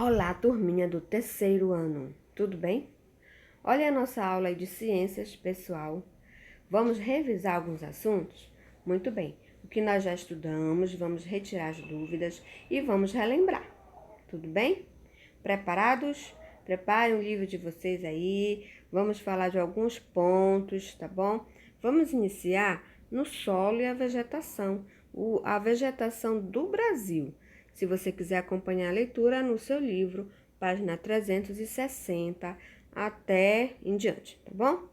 Olá, turminha do terceiro ano, tudo bem? Olha a nossa aula aí de ciências, pessoal. Vamos revisar alguns assuntos? Muito bem. O que nós já estudamos, vamos retirar as dúvidas e vamos relembrar. Tudo bem? Preparados? Preparem o livro de vocês aí. Vamos falar de alguns pontos, tá bom? Vamos iniciar no solo e a vegetação. A vegetação do Brasil. Se você quiser acompanhar a leitura no seu livro, página 360 até em diante, tá bom?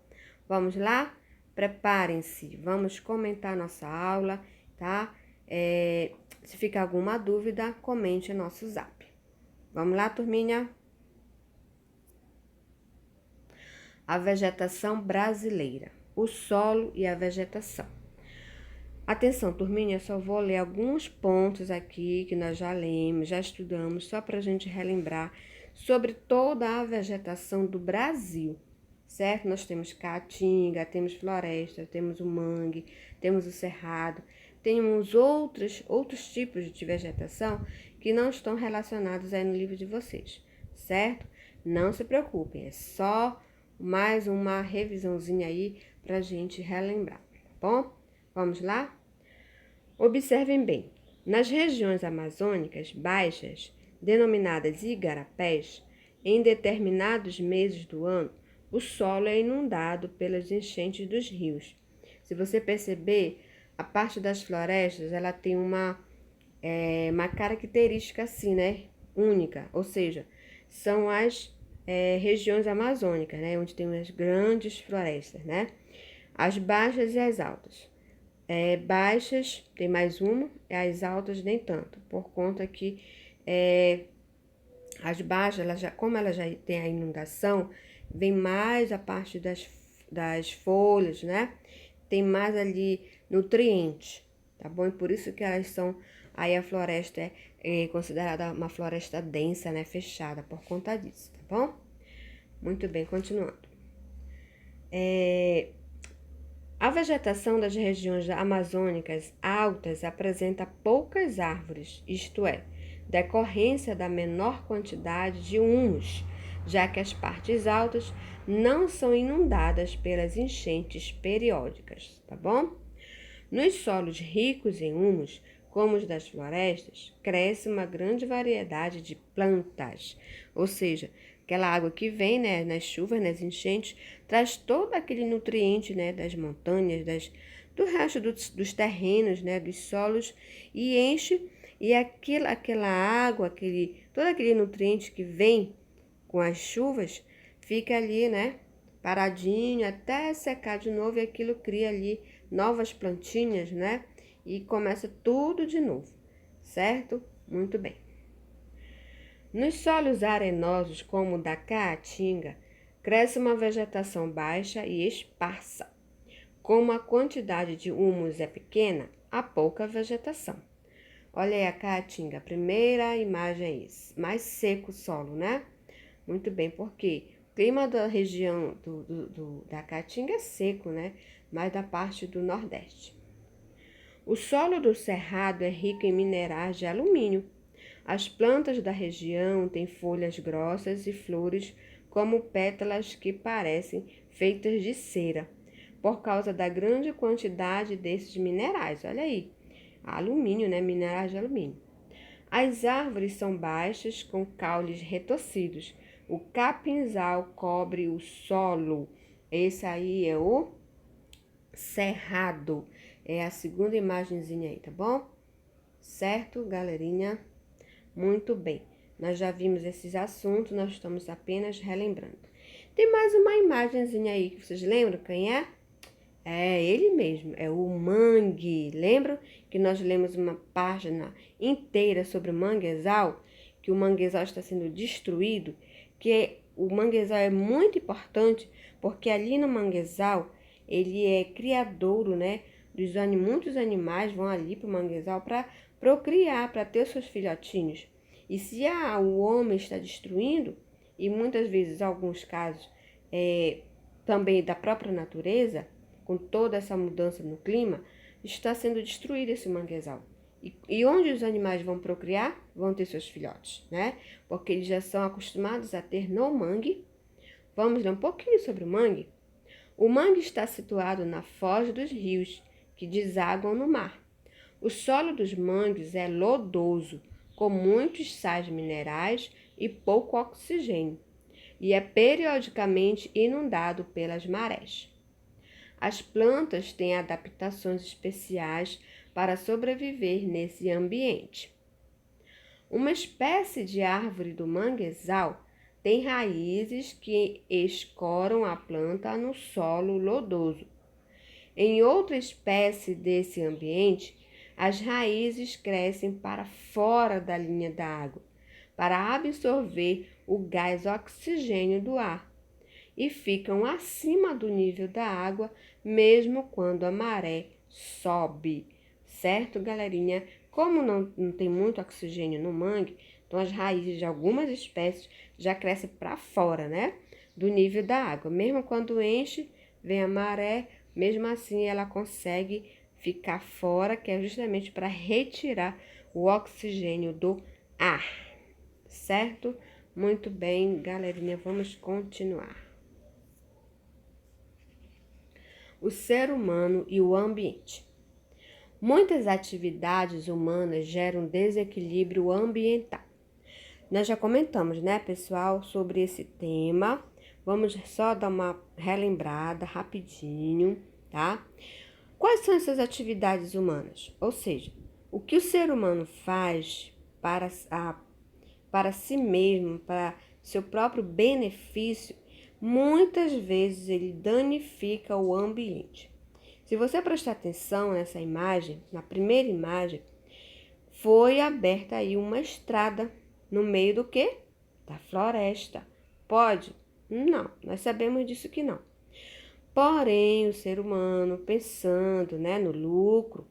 Vamos lá? Preparem-se, vamos comentar nossa aula, tá? Se ficar alguma dúvida, comente no nosso zap. Vamos lá, turminha? A vegetação brasileira, o solo e a vegetação. Atenção, turminha, eu só vou ler alguns pontos aqui que nós já lemos, já estudamos, só para a gente relembrar sobre toda a vegetação do Brasil, certo? Nós temos caatinga, temos floresta, temos o mangue, temos o cerrado, temos outros tipos de vegetação que não estão relacionados aí no livro de vocês, certo? Não se preocupem, é só mais uma revisãozinha aí para a gente relembrar, tá bom? Vamos lá? Observem bem, nas regiões amazônicas baixas, denominadas igarapés, em determinados meses do ano, o solo é inundado pelas enchentes dos rios. Se você perceber, a parte das florestas, ela tem uma característica assim, né? Única, ou seja, são as regiões amazônicas, né? Onde tem as grandes florestas, né? As baixas e as altas. Baixas tem mais uma, as altas nem tanto, por conta que as baixas, como ela já tem a inundação, vem mais a parte das folhas, né? Tem mais ali nutrientes, tá bom? E por isso que elas são, aí a floresta é considerada uma floresta densa, né? Fechada, por conta disso, tá bom? Muito bem, continuando. A vegetação das regiões amazônicas altas apresenta poucas árvores, isto é, decorrência da menor quantidade de humus, já que as partes altas não são inundadas pelas enchentes periódicas, tá bom? Nos solos ricos em humus, como os das florestas, cresce uma grande variedade de plantas, ou seja, aquela água que vem, né, nas chuvas, nas enchentes, traz todo aquele nutriente, né, das montanhas, do resto dos terrenos, né, dos solos, e enche, e aquela água, todo aquele nutriente que vem com as chuvas, fica ali, né, paradinho até secar de novo, e aquilo cria ali novas plantinhas, né, e começa tudo de novo, certo? Muito bem. Nos solos arenosos, como o da Caatinga, cresce uma vegetação baixa e esparsa. Como a quantidade de humus é pequena, há pouca vegetação. Olha aí a Caatinga, a primeira imagem é isso. Mais seco o solo, né? Muito bem, porque o clima da região da Caatinga é seco, né? Mais da parte do Nordeste. O solo do Cerrado é rico em minerais de alumínio. As plantas da região têm folhas grossas e flores como pétalas que parecem feitas de cera, por causa da grande quantidade desses minerais. Olha aí, alumínio, né? Minerais de alumínio. As árvores são baixas, com caules retorcidos. O capinzal cobre o solo. Esse aí é o cerrado. É a segunda imagenzinha aí, tá bom? Certo, galerinha? Muito bem. Nós já vimos esses assuntos, nós estamos apenas relembrando. Tem mais uma imagenzinha aí que vocês lembram quem é? É ele mesmo, é o mangue. Lembram que nós lemos uma página inteira sobre o manguezal? Que o manguezal está sendo destruído? Que o manguezal é muito importante porque ali no manguezal ele é criadouro, né? Muitos animais vão ali para o manguezal para procriar, para ter seus filhotinhos. E se o homem está destruindo, e muitas vezes, em alguns casos, também da própria natureza, com toda essa mudança no clima, está sendo destruído esse manguezal. E onde os animais vão procriar? Vão ter seus filhotes, né? Porque eles já são acostumados a ter no mangue. Vamos ler um pouquinho sobre o mangue? O mangue está situado na foz dos rios, que desaguam no mar. O solo dos mangues é lodoso, com muitos sais minerais e pouco oxigênio, e é periodicamente inundado pelas marés. As plantas têm adaptações especiais para sobreviver nesse ambiente. Uma espécie de árvore do manguezal tem raízes que escoram a planta no solo lodoso. Em outra espécie desse ambiente, as raízes crescem para fora da linha da água, para absorver o gás oxigênio do ar, e ficam acima do nível da água, mesmo quando a maré sobe. Certo, galerinha? Como não tem muito oxigênio no mangue, então as raízes de algumas espécies já crescem para fora, né? Do nível da água. Mesmo quando enche, vem a maré, mesmo assim ela consegue ficar fora, que é justamente para retirar o oxigênio do ar. Certo? Muito bem, galerinha, vamos continuar. O ser humano e o ambiente. Muitas atividades humanas geram desequilíbrio ambiental. Nós já comentamos, né, pessoal, sobre esse tema. Vamos só dar uma relembrada rapidinho, tá? Quais são essas atividades humanas? Ou seja, o que o ser humano faz para si mesmo, para seu próprio benefício, muitas vezes ele danifica o ambiente. Se você prestar atenção nessa imagem, na primeira imagem, foi aberta aí uma estrada no meio do quê? Da floresta. Pode? Não, nós sabemos disso que não. Porém, o ser humano, pensando, né, no lucro,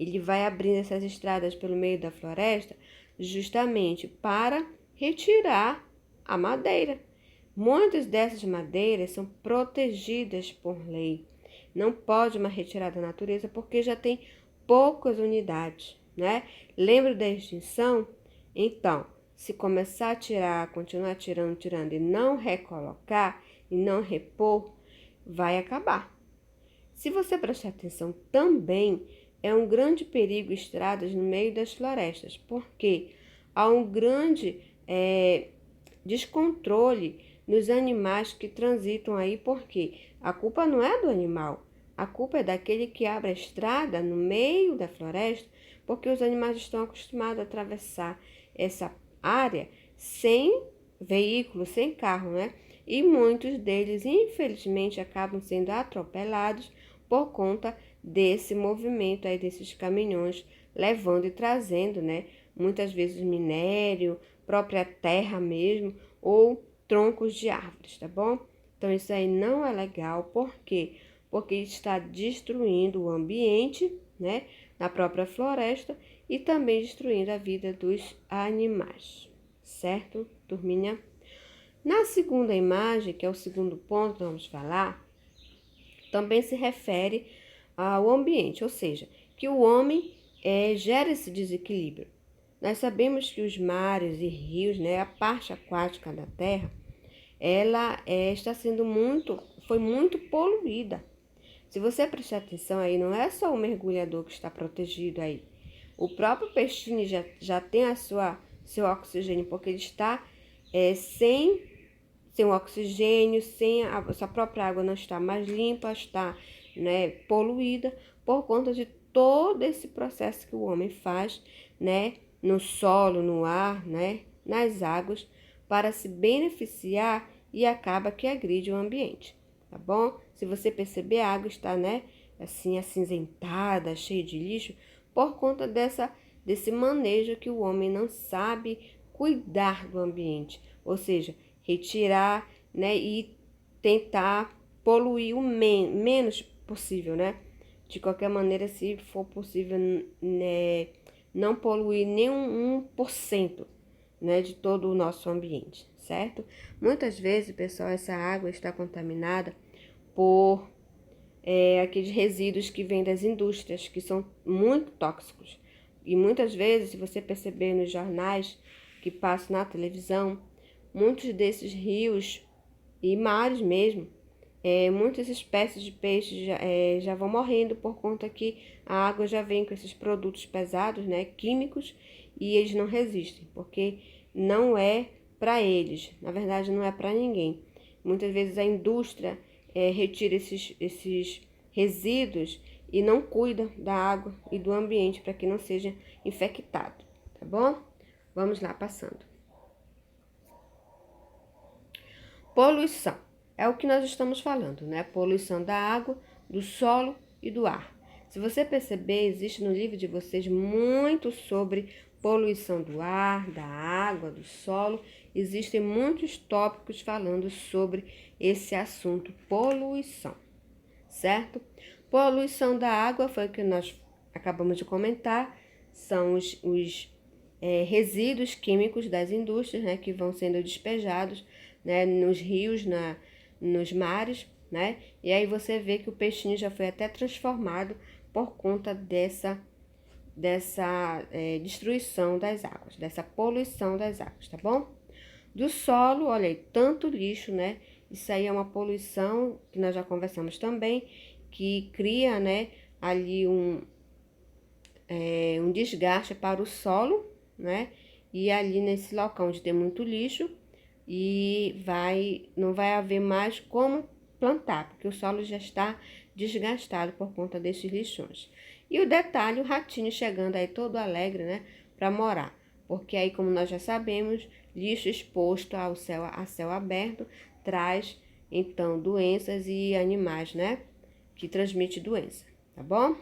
ele vai abrindo essas estradas pelo meio da floresta justamente para retirar a madeira. Muitas dessas madeiras são protegidas por lei. Não pode uma retirada da natureza porque já tem poucas unidades, né? Lembra da extinção? Então, se começar a tirar, continuar tirando e não recolocar e não repor, vai acabar. Se você prestar atenção também, é um grande perigo estradas no meio das florestas, porque há um grande descontrole nos animais que transitam aí, porque a culpa não é do animal, a culpa é daquele que abre a estrada no meio da floresta, porque os animais estão acostumados a atravessar essa área sem veículo, sem carro, né? E muitos deles, infelizmente, acabam sendo atropelados por conta desse movimento aí desses caminhões levando e trazendo, né? Muitas vezes minério, própria terra mesmo, ou troncos de árvores, tá bom? Então isso aí não é legal, por quê? Porque está destruindo o ambiente, né, na própria floresta e também destruindo a vida dos animais, certo, turminha? Na segunda imagem, que é o segundo ponto que vamos falar, também se refere ao ambiente, ou seja, que o homem gera esse desequilíbrio. Nós sabemos que os mares e rios, né, a parte aquática da Terra, ela foi muito poluída. Se você prestar atenção aí, não é só o mergulhador que está protegido aí. O próprio peixinho já tem seu oxigênio, porque ele está sem o oxigênio, a sua própria água não está mais limpa, está, né, poluída, por conta de todo esse processo que o homem faz, né, no solo, no ar, né, nas águas, para se beneficiar e acaba que agride o ambiente, tá bom? Se você perceber, a água está, né, assim, acinzentada, cheia de lixo, por conta desse manejo que o homem não sabe cuidar do ambiente, ou seja, retirar, né, e tentar poluir o menos possível, né? De qualquer maneira, se for possível, né, não poluir nem 1%, né, de todo o nosso ambiente, certo? Muitas vezes, pessoal, essa água está contaminada por aqueles resíduos que vêm das indústrias, que são muito tóxicos. E muitas vezes, se você perceber nos jornais que passam na televisão, muitos desses rios e mares mesmo, muitas espécies de peixes já vão morrendo por conta que a água já vem com esses produtos pesados, né, químicos, e eles não resistem, porque não é para eles, na verdade não é para ninguém. Muitas vezes a indústria retira esses resíduos e não cuida da água e do ambiente para que não seja infectado, tá bom? Vamos lá, passando. Poluição. É o que nós estamos falando, né? Poluição da água, do solo e do ar. Se você perceber, existe no livro de vocês muito sobre poluição do ar, da água, do solo. Existem muitos tópicos falando sobre esse assunto, poluição, certo? Poluição da água foi o que nós acabamos de comentar, são os resíduos químicos das indústrias, né, que vão sendo despejados, né, nos rios, nos mares, né? E aí você vê que o peixinho já foi até transformado por conta dessa destruição das águas, dessa poluição das águas, tá bom? Do solo, olha aí, tanto lixo, né? Isso aí é uma poluição que nós já conversamos também, que cria, né, ali um desgaste para o solo, né? E ali nesse local onde tem muito lixo, e não vai haver mais como plantar, porque o solo já está desgastado por conta desses lixões. E o detalhe, o ratinho chegando aí todo alegre, né, para morar, porque aí, como nós já sabemos, lixo exposto a céu aberto traz então doenças e animais, né, que transmite doença, tá bom?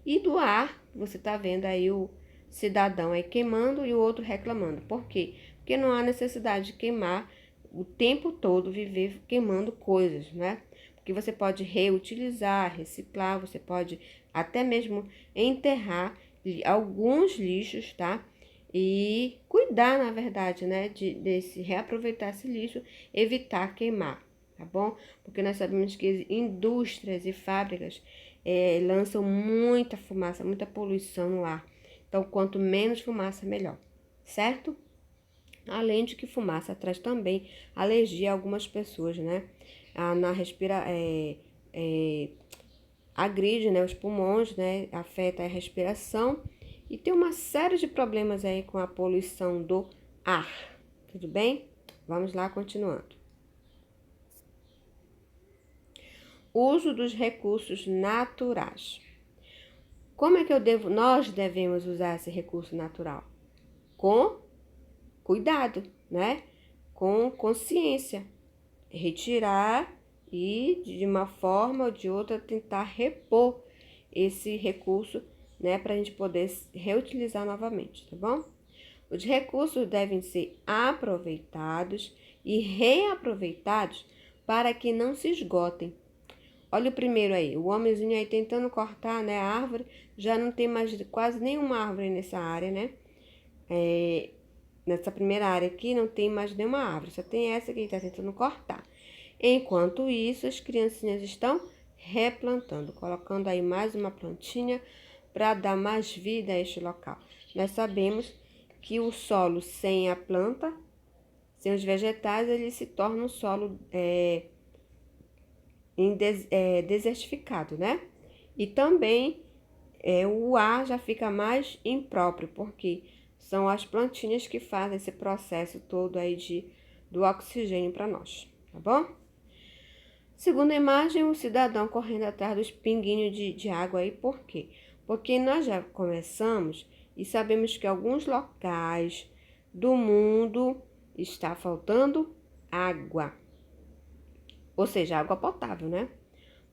E do ar, você tá vendo aí o cidadão aí queimando e o outro reclamando. Por quê? Porque não há necessidade de queimar o tempo todo, viver queimando coisas, né? Porque você pode reutilizar, reciclar, você pode até mesmo enterrar alguns lixos, tá? E cuidar, na verdade, né, desse reaproveitar esse lixo, evitar queimar, tá bom? Porque nós sabemos que indústrias e fábricas lançam muita fumaça, muita poluição no ar. Então, quanto menos fumaça, melhor, certo? Além de que fumaça traz também alergia a algumas pessoas, né? Agride, né, os pulmões, né? Afeta a respiração e tem uma série de problemas aí com a poluição do ar. Tudo bem? Vamos lá, continuando. Uso dos recursos naturais. Como é que nós devemos usar esse recurso natural? Com cuidado, né? Com consciência. Retirar e, de uma forma ou de outra, tentar repor esse recurso, né? Para a gente poder reutilizar novamente, tá bom? Os recursos devem ser aproveitados e reaproveitados para que não se esgotem. Olha o primeiro aí, o homenzinho aí tentando cortar, né, a árvore, já não tem mais quase nenhuma árvore nessa área, né? Nessa primeira área aqui não tem mais nenhuma árvore, só tem essa que ele está tentando cortar. Enquanto isso, as criancinhas estão replantando, colocando aí mais uma plantinha para dar mais vida a este local. Nós sabemos que o solo sem a planta, sem os vegetais, ele se torna um solo desertificado, né? E também o ar já fica mais impróprio, porque são as plantinhas que fazem esse processo todo aí do oxigênio para nós, tá bom? Segunda imagem, o cidadão correndo atrás dos pinguinhos de água aí, por quê? Porque nós já começamos e sabemos que alguns locais do mundo está faltando água. Ou seja, água potável, né?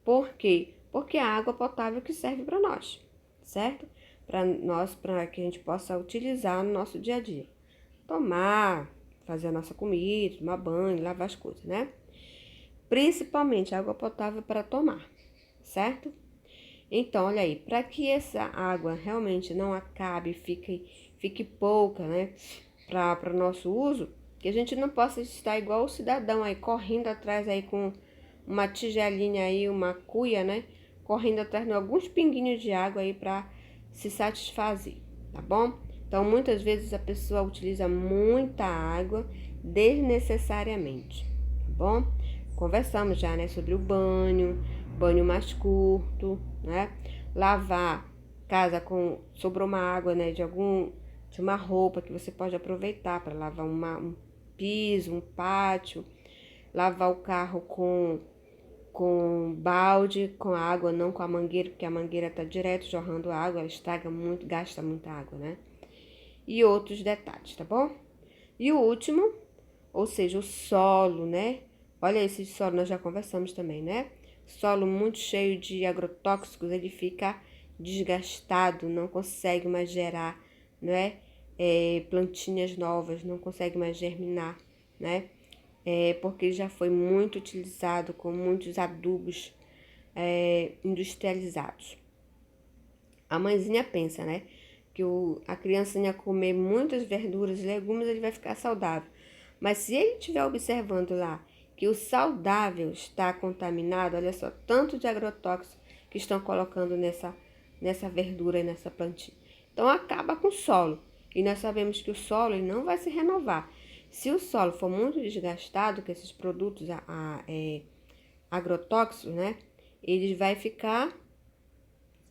Por quê? Porque a água potável que serve para nós, certo? Para que a gente possa utilizar no nosso dia a dia. Tomar, fazer a nossa comida, tomar banho, lavar as coisas, né? Principalmente água potável para tomar, certo? Então, olha aí, para que essa água realmente não acabe, fique pouca, né? Para o nosso uso, que a gente não possa estar igual o cidadão aí, correndo atrás aí com uma tigelinha aí, uma cuia, né? Correndo atrás de alguns pinguinhos de água aí para se satisfazer. tá bom? Então, muitas vezes a pessoa utiliza muita água desnecessariamente, tá bom? Conversamos já, né, sobre o banho mais curto, né? Lavar casa com sobrou uma água, né, de uma roupa que você pode aproveitar para lavar um piso, um pátio, lavar o carro com balde, com água, não com a mangueira, porque a mangueira tá direto jorrando água, ela estraga muito, gasta muita água, né? E outros detalhes, tá bom? E o último, ou seja, o solo, né? Olha, esse solo nós já conversamos também, né? Solo muito cheio de agrotóxicos, ele fica desgastado, não consegue mais gerar, né? Plantinhas novas, não consegue mais germinar, né? Porque ele já foi muito utilizado com muitos adubos industrializados. A mãezinha pensa, né? Que a criancinha comer muitas verduras e legumes, ele vai ficar saudável. Mas se ele estiver observando lá que o saudável está contaminado, olha só, tanto de agrotóxico que estão colocando nessa verdura e nessa plantinha. Então acaba com o solo. E nós sabemos que o solo ele não vai se renovar. Se o solo for muito desgastado com esses produtos agrotóxicos, né? Ele vai ficar,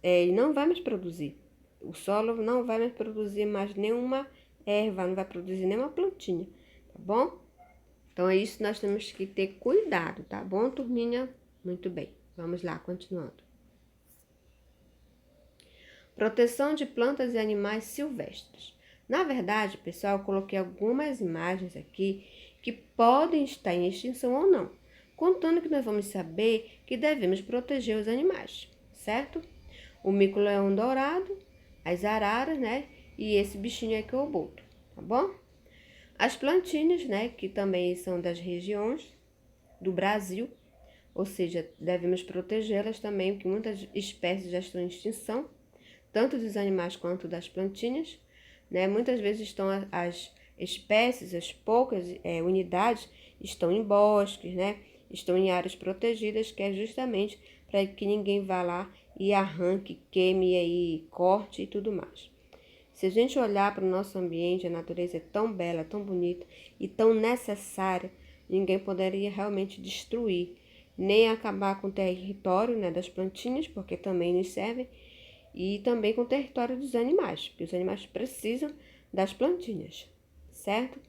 ele não vai mais produzir. O solo não vai mais produzir mais nenhuma erva, não vai produzir nenhuma plantinha, tá bom? Então é isso que nós temos que ter cuidado, tá bom, turminha? Muito bem, vamos lá, continuando. Proteção de plantas e animais silvestres. Na verdade, pessoal, eu coloquei algumas imagens aqui que podem estar em extinção ou não, contando que nós vamos saber que devemos proteger os animais, certo? O mico-leão dourado, as araras, né? E esse bichinho aqui, o boto, tá bom? As plantinhas, né? Que também são das regiões do Brasil, ou seja, devemos protegê-las também, porque muitas espécies já estão em extinção, tanto dos animais quanto das plantinhas, né? Muitas vezes estão as espécies, as poucas unidades estão em bosques, né? Estão em áreas protegidas, que é justamente para que ninguém vá lá e arranque, queime e corte e tudo mais. Se a gente olhar para o nosso ambiente, a natureza é tão bela, tão bonita e tão necessária, ninguém poderia realmente destruir, nem acabar com o território, né, das plantinhas, porque também nos servem, e também com o território dos animais, porque os animais precisam das plantinhas, certo?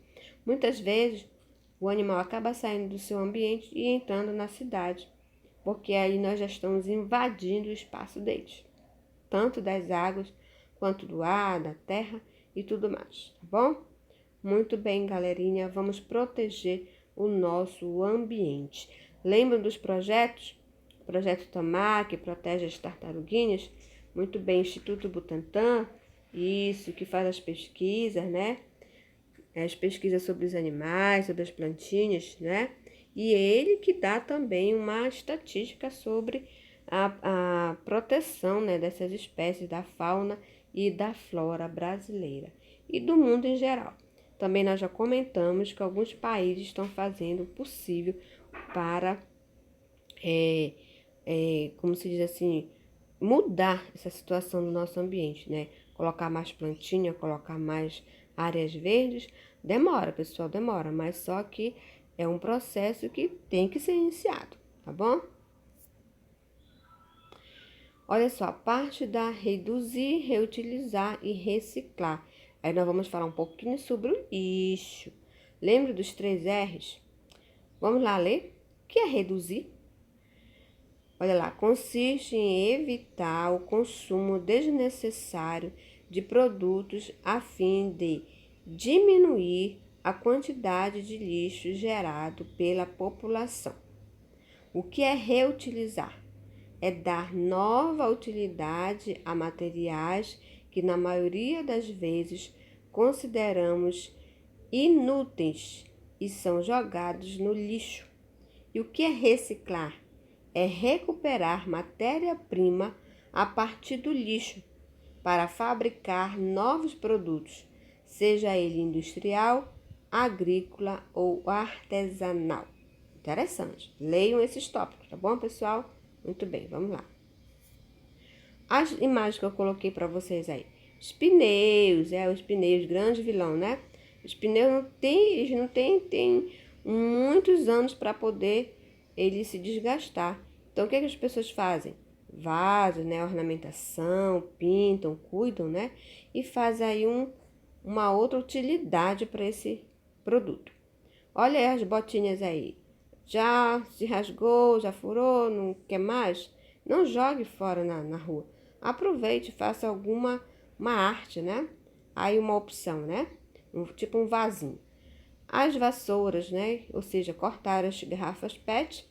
Muitas vezes o animal acaba saindo do seu ambiente e entrando na cidade, porque aí nós já estamos invadindo o espaço deles, tanto das águas quanto do ar, da terra e tudo mais, tá bom? Muito bem, galerinha, vamos proteger o nosso ambiente. Lembram dos projetos? O projeto Tamar, que protege as tartaruguinhas? Muito bem, Instituto Butantan, isso, que faz as pesquisas, né? As pesquisas sobre os animais, sobre as plantinhas, né? E ele que dá também uma estatística sobre a proteção, né, dessas espécies da fauna e da flora brasileira e do mundo em geral. Também nós já comentamos que alguns países estão fazendo o possível para, como se diz assim, mudar essa situação do nosso ambiente, né? Colocar mais plantinha, colocar mais áreas verdes. Demora, pessoal, demora, mas só que é um processo que tem que ser iniciado, tá bom? Olha só, a parte da reduzir, reutilizar e reciclar. Aí nós vamos falar um pouquinho sobre o lixo. Lembra dos 3 R's? Vamos lá ler? O que é reduzir? Olha lá, consiste em evitar o consumo desnecessário de produtos a fim de diminuir a quantidade de lixo gerado pela população. O que é reutilizar? É dar nova utilidade a materiais que, na maioria das vezes, consideramos inúteis e são jogados no lixo. E o que é reciclar? É recuperar matéria-prima a partir do lixo para fabricar novos produtos, seja ele industrial, agrícola ou artesanal. Interessante. Leiam esses tópicos, tá bom, pessoal? Muito bem, vamos lá. As imagens que eu coloquei para vocês aí Os pneus, grande vilão, né? Os pneus eles não tem muitos anos para poder ele se desgastar. Então, o que as pessoas fazem? Vasos, né? Ornamentação, pintam, cuidam, né? E fazem aí uma outra utilidade para esse produto. Olha aí as botinhas aí. Já se rasgou, já furou, não quer mais? Não jogue fora na rua. Aproveite, faça uma arte, né? Aí uma opção, né? Tipo um vasinho. As vassouras, né? Ou seja, cortar as garrafas PET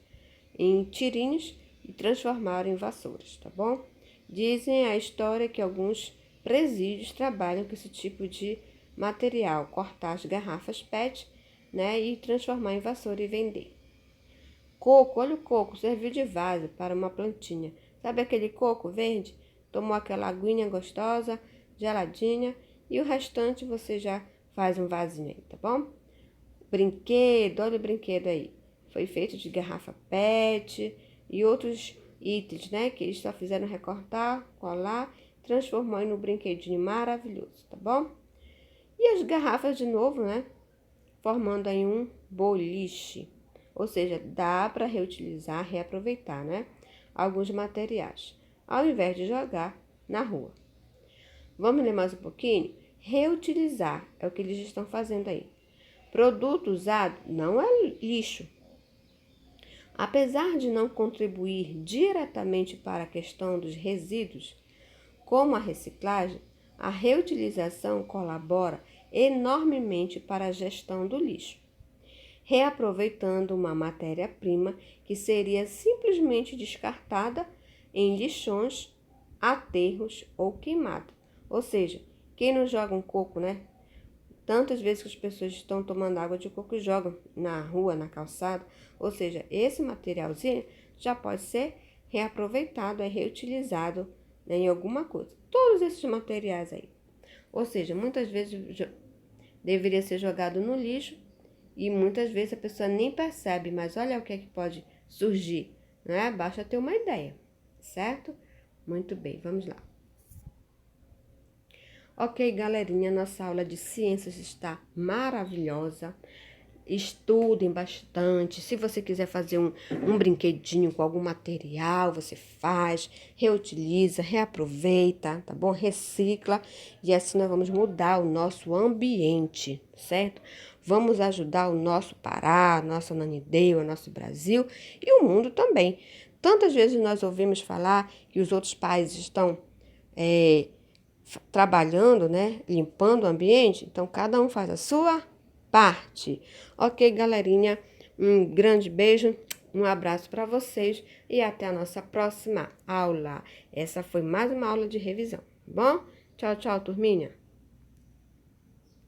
em tirinhos e transformar em vassouras, tá bom? Dizem a história que alguns presídios trabalham com esse tipo de material, cortar as garrafas PET, né, e transformar em vassoura e vender. Coco, olha o coco, serviu de vaso para uma plantinha. Sabe aquele coco verde? Tomou aquela aguinha gostosa, geladinha, e o restante você já faz um vasinho aí, tá bom? Brinquedo, olha o brinquedo aí. Foi feito de garrafa PET e outros itens, né? Que eles só fizeram recortar, colar, transformou em um brinquedinho maravilhoso, tá bom? E as garrafas de novo, né? Formando aí um boliche. Ou seja, dá para reutilizar, reaproveitar, né? Alguns materiais, ao invés de jogar na rua. Vamos ler mais um pouquinho? Reutilizar é o que eles estão fazendo aí. Produto usado não é lixo. Apesar de não contribuir diretamente para a questão dos resíduos, como a reciclagem, a reutilização colabora enormemente para a gestão do lixo, reaproveitando uma matéria-prima que seria simplesmente descartada em lixões, aterros ou queimada. Ou seja, quem não joga um coco, né? Tantas vezes que as pessoas estão tomando água de coco e jogam na rua, na calçada. Ou seja, esse materialzinho já pode ser reaproveitado, reutilizado, né, em alguma coisa. Todos esses materiais aí. Ou seja, muitas vezes deveria ser jogado no lixo e muitas vezes a pessoa nem percebe, mas olha o que é que pode surgir, né? Basta ter uma ideia, certo? Muito bem, vamos lá. Ok, galerinha, nossa aula de ciências está maravilhosa. Estudem bastante. Se você quiser fazer um brinquedinho com algum material, você faz, reutiliza, reaproveita, tá bom? Recicla. E assim nós vamos mudar o nosso ambiente, certo? Vamos ajudar o nosso Pará, nossa Ananindeua, nosso Brasil e o mundo também. Tantas vezes nós ouvimos falar que os outros países estão trabalhando, né? Limpando o ambiente. Então, cada um faz a sua parte. Ok, galerinha? Um grande beijo, um abraço para vocês e até a nossa próxima aula. Essa foi mais uma aula de revisão, tá bom? Tchau, tchau, turminha.